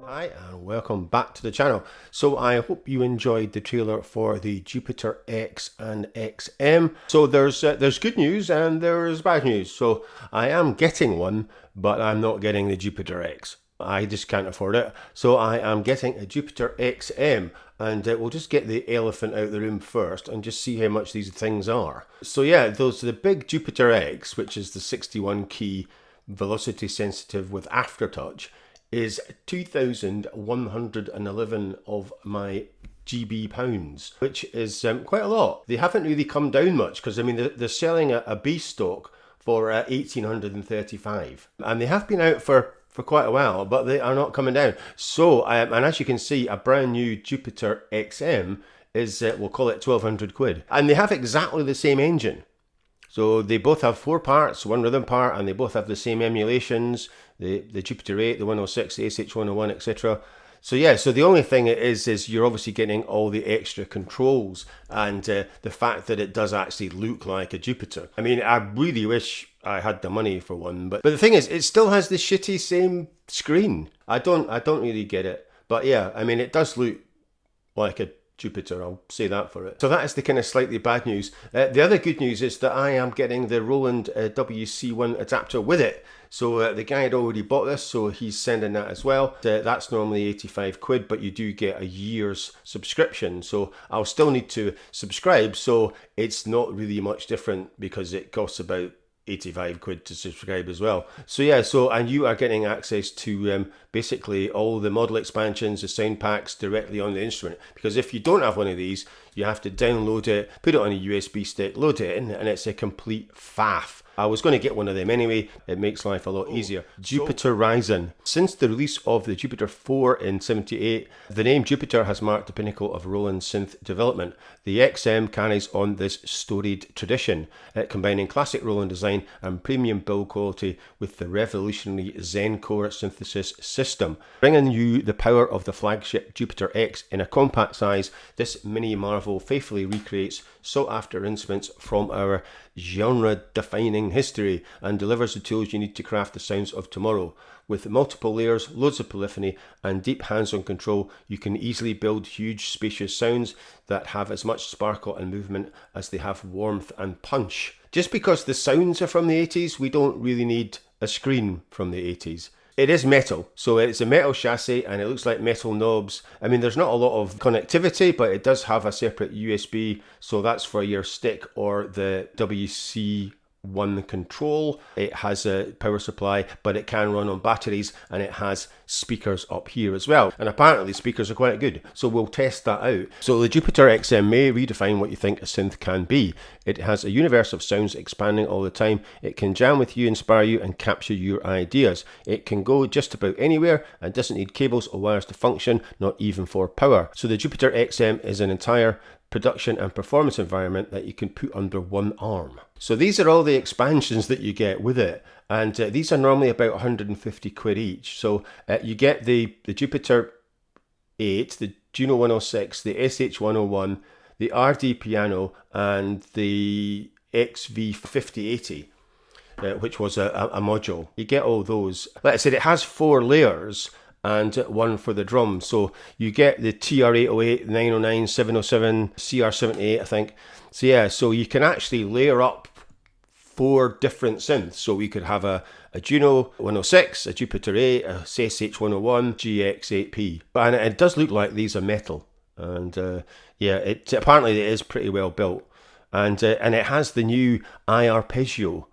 Hi and welcome back to the channel. So I hope you enjoyed the trailer for the Jupiter X and XM. So there's good news and there's bad news. So I am getting one, but I'm not getting the Jupiter X. I just can't afford it. So I am getting a Jupiter XM, and we'll just get the elephant out of the room first and just see how much these things are. So yeah, the big Jupiter X, which is the 61 key velocity sensitive with aftertouch, is 2,111 of my GB pounds, which is quite a lot. They haven't really come down much because I mean they're selling a B stock for 1,835, and they have been out for quite a while, but they are not coming down. So and as you can see, a brand new Jupiter XM is we'll call it 1,200 quid, and they have exactly the same engine. So they both have 4 parts, 1 rhythm part, and they both have the same emulations, the Jupiter 8, the 106, the SH101, etc. So yeah, so the only thing it is you're obviously getting all the extra controls and the fact that it does actually look like a Jupiter. I mean, I really wish I had the money for one, but the thing is, it still has the shitty same screen. I don't really get it. But yeah, I mean, it does look like a Jupiter, I'll say that for it. So that is the kind of slightly bad news. The other good news is that I am getting the Roland WC1 adapter with it. So the guy had already bought this, so he's sending that as well. That's normally 85 quid, but you do get a year's subscription. So I'll still need to subscribe, so it's not really much different because it costs about 85 quid to subscribe as well. So yeah, and you are getting access to basically all the model expansions, the sound packs directly on the instrument, because if you don't have one of these, you have to download it, put it on a USB stick, load it in, and it's a complete faff. I was going to get one of them anyway. It makes life a lot easier. Jupiter Ryzen. Since the release of the Jupiter 4 in '78, the name Jupiter has marked the pinnacle of Roland synth development. The XM carries on this storied tradition, combining classic Roland design and premium build quality with the revolutionary Zen-Core synthesis system. Bringing you the power of the flagship Jupiter X in a compact size, this mini marvel faithfully recreates sought-after instruments from our genre-defining history and delivers the tools you need to craft the sounds of tomorrow. With multiple layers, loads of polyphony, and deep hands-on control, you can easily build huge, spacious sounds that have as much sparkle and movement as they have warmth and punch. Just because the sounds are from the 80s, we don't really need a screen from the 80s. It is metal, so it's a metal chassis and it looks like metal knobs. I mean, there's not a lot of connectivity, but it does have a separate USB, so that's for your stick or the WC1 control. It has a power supply, but it can run on batteries, and it has speakers up here as well. And apparently speakers are quite good, so we'll test that out. So the Jupiter XM may redefine what you think a synth can be. It has a universe of sounds expanding all the time. It can jam with you, inspire you, and capture your ideas. It can go just about anywhere and doesn't need cables or wires to function, not even for power. So the Jupiter XM is an entire production and performance environment that you can put under one arm. So these are all the expansions that you get with it, and these are normally about 150 quid each. So you get the Jupiter 8, the Juno 106, the SH101, the RD piano, and the XV5080. Which was a module. You get all those. Like I said, it has 4 layers and one for the drums. So you get the TR-808, 909, 707, CR-78, I think. So yeah, so you can actually layer up 4 different synths. So we could have a Juno 106, a Jupiter 8, a SH101, GX8P. And it does look like these are metal. And yeah, apparently it is pretty well built. And it has the new iArpeggio,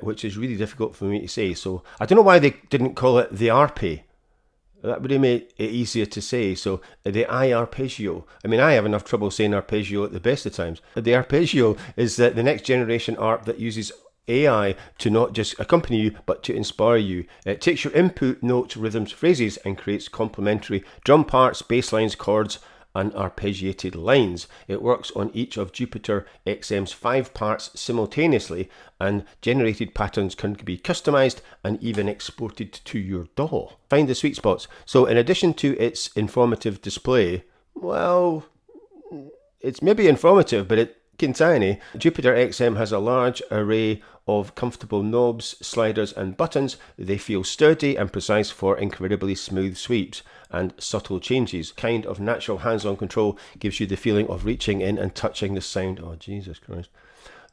which is really difficult for me to say. So I don't know why they didn't call it the Arpe. That would have made it easier to say. So the iArpeggio. I mean, I have enough trouble saying arpeggio at the best of times. The arpeggio is the next generation ARP that uses AI to not just accompany you, but to inspire you. It takes your input, notes, rhythms, phrases, and creates complementary drum parts, bass lines, chords, and arpeggiated lines. It works on each of Jupiter Xm's 5 parts simultaneously, and generated patterns can be customized and even exported to your DAW. Find the sweet spots. So in addition to its informative display, well, it's maybe informative, but it's tiny. Jupiter Xm has a large array of comfortable knobs, sliders and buttons. They feel sturdy and precise for incredibly smooth sweeps and subtle changes. Kind of natural hands-on control gives you the feeling of reaching in and touching the sound. Oh, Jesus Christ.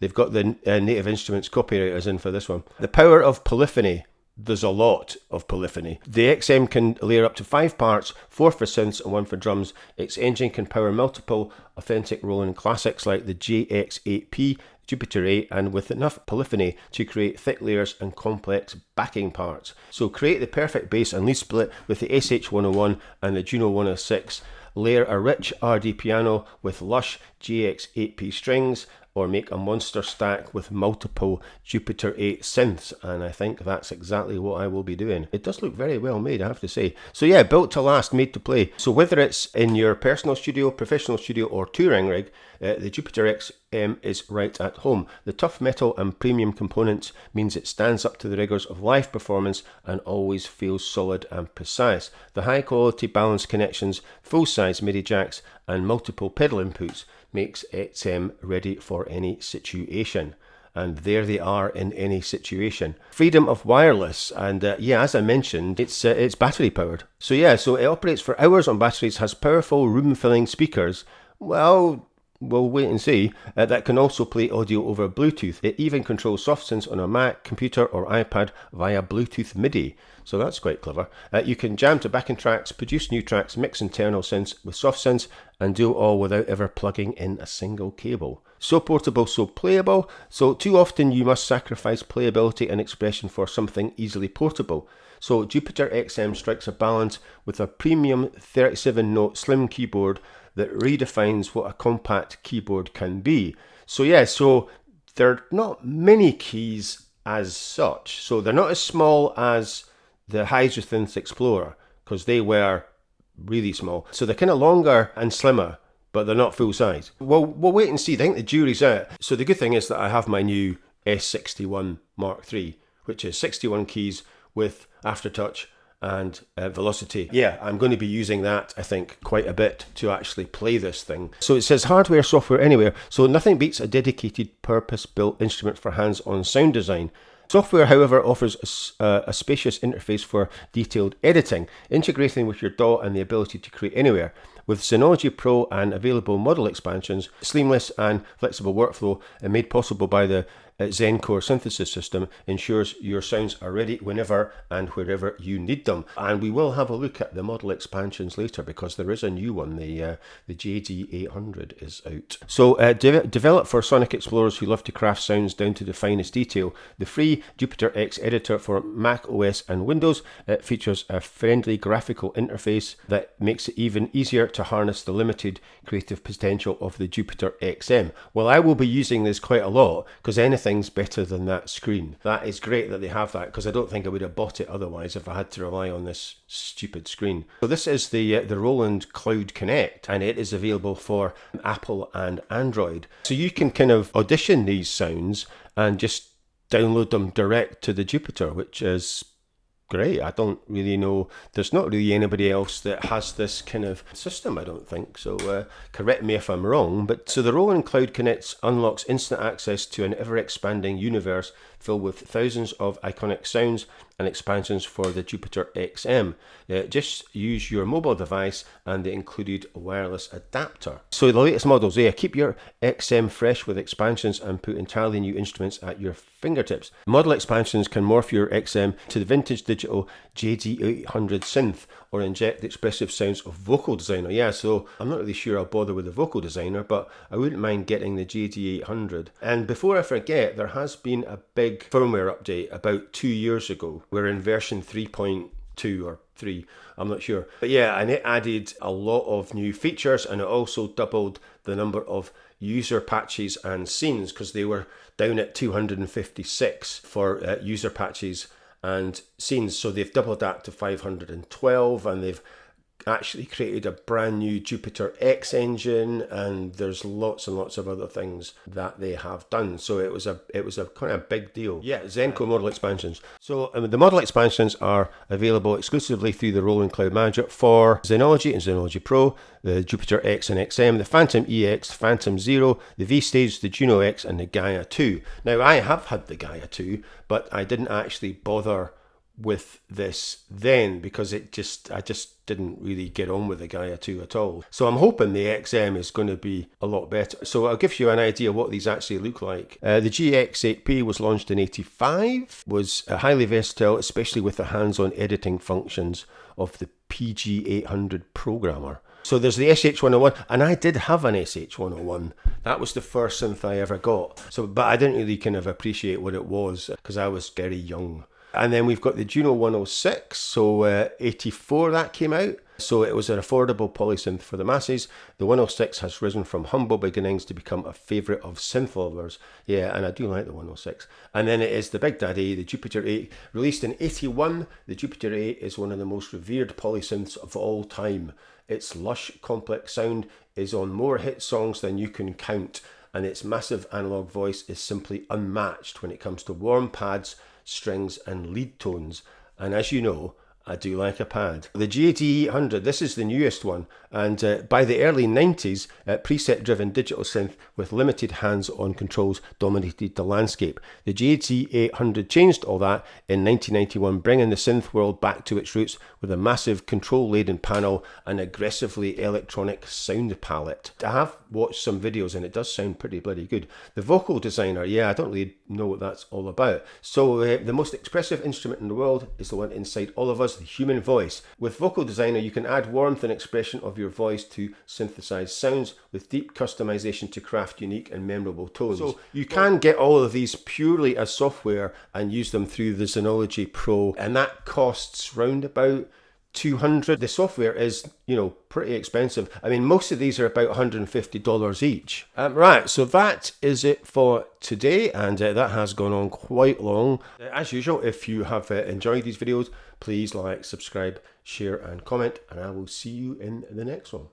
They've got the Native Instruments copywriters in for this one. The power of polyphony. There's a lot of polyphony. The XM can layer up to 5 parts, 4 for synths and 1 for drums. Its engine can power multiple authentic Roland classics like the GX8P, Jupiter 8, and with enough polyphony to create thick layers and complex backing parts. So create the perfect bass and lead split with the SH101 and the Juno 106. Layer a rich RD piano with lush GX8P strings, or make a monster stack with multiple Jupiter 8 synths, and I think that's exactly what I will be doing. It does look very well made, I have to say. So yeah, built to last, made to play. So whether it's in your personal studio, professional studio or touring rig, the Jupiter Xm is right at home. The tough metal and premium components means it stands up to the rigours of live performance and always feels solid and precise. The high quality balanced connections, full size MIDI jacks and multiple pedal inputs makes XM ready for any situation. And there they are in any situation. Freedom of wireless, and yeah, as I mentioned, it's battery powered. So yeah, so it operates for hours on batteries, has powerful room-filling speakers. Well, we'll wait and see. That can also play audio over Bluetooth. It even controls SoftSynths on a Mac, computer or iPad via Bluetooth MIDI. So that's quite clever. You can jam to backing tracks, produce new tracks, mix internal synths with SoftSynths, and do it all without ever plugging in a single cable. So portable, so playable. So too often you must sacrifice playability and expression for something easily portable. So Jupiter Xm strikes a balance with a premium 37-note slim keyboard that redefines what a compact keyboard can be. So yeah, so there are not many keys as such. So they're not as small as the Hydrosynth Explorer, because they were really small. So they're kind of longer and slimmer, but they're not full size. Well, we'll wait and see. I think the jury's out. So the good thing is that I have my new S61 Mark III, which is 61 keys with aftertouch and velocity. Yeah, I'm going to be using that, I think, quite a bit to actually play this thing. So it says hardware, software, anywhere. So nothing beats a dedicated, purpose-built instrument for hands-on sound design. Software, however, offers a spacious interface for detailed editing, integrating with your DAW and the ability to create anywhere. With Zenology Pro and available model expansions, seamless and flexible workflow made possible by the Zen-Core synthesis system ensures your sounds are ready whenever and wherever you need them. And we will have a look at the model expansions later, because there is a new one, the JD800 is out. So developed for Sonic explorers who love to craft sounds down to the finest detail, the free Jupiter X editor for Mac OS and Windows features a friendly graphical interface that makes it even easier to harness the limited creative potential of the Jupiter Xm. Well, I will be using this quite a lot, because anything's better than that screen. That is great that they have that, because I don't think I would have bought it otherwise if I had to rely on this stupid screen. So this is the Roland Cloud Connect, and it is available for Apple and Android. So you can kind of audition these sounds and just download them direct to the Jupiter, which is great. I don't really know. There's not really anybody else that has this kind of system, I don't think. So correct me if I'm wrong. But so the Roland Cloud Connect unlocks instant access to an ever-expanding universe filled with thousands of iconic sounds and expansions for the Jupiter Xm. Just use your mobile device and the included wireless adapter. So the latest models, keep your XM fresh with expansions and put entirely new instruments at your fingertips. Model expansions can morph your XM to the vintage digital JD800 synth or inject the expressive sounds of Vocal Designer. Yeah, so I'm not really sure I'll bother with the Vocal Designer, but I wouldn't mind getting the JD800. And before I forget, there has been a big firmware update about 2 years ago. We're in version 3.2 or 3, I'm not sure. But yeah, and it added a lot of new features, and it also doubled the number of user patches and scenes, because they were down at 256 for user patches and scenes. So they've doubled that to 512, and they've actually created a brand new Jupiter X engine, and there's lots and lots of other things that they have done. So it was a kind of big deal. Yeah, Zen-Core model expansions. So the model expansions are available exclusively through the Roland Cloud Manager for Zenology and Zenology Pro, the Jupiter X and XM, the Phantom EX, Phantom Zero, the V-Stage, the Juno X, and the Gaia 2. Now, I have had the Gaia 2, but I didn't actually bother with this then, because I just didn't really get on with the Gaia 2 at all. So I'm hoping the XM is going to be a lot better. So I'll give you an idea what these actually look like. The GX8P was launched in '85, was highly versatile, especially with the hands-on editing functions of the PG800 programmer. So there's the SH101, and I did have an SH101. That was the first synth I ever got. So, but I didn't really kind of appreciate what it was because I was very young. And then we've got the Juno 106, so 84 that came out. So it was an affordable polysynth for the masses. The 106 has risen from humble beginnings to become a favourite of synth lovers. Yeah, and I do like the 106. And then it is the Big Daddy, the Jupiter 8, released in '81. The Jupiter 8 is one of the most revered polysynths of all time. Its lush, complex sound is on more hit songs than you can count, and its massive analog voice is simply unmatched when it comes to warm pads, strings and lead tones. And as you know, I do like a pad. The JD800, this is the newest one, and by the early 90s, preset-driven digital synth with limited hands-on controls dominated the landscape. The JD800 changed all that in 1991, bringing the synth world back to its roots with a massive control-laden panel and aggressively electronic sound palette. I have watched some videos and it does sound pretty bloody good. The Vocal Designer, yeah, I don't really know what that's all about. So the most expressive instrument in the world is the one inside all of us, the human voice. With Vocal Designer, you can add warmth and expression of your voice to synthesized sounds with deep customization to craft unique and memorable tones. So you can get all of these purely as software and use them through the Zenology Pro, and that costs round about $200. The software is, pretty expensive. I mean, most of these are about $150 each. Right, so that is it for today, and that has gone on quite long. As usual, if you have enjoyed these videos, please like, subscribe, share and comment, and I will see you in the next one.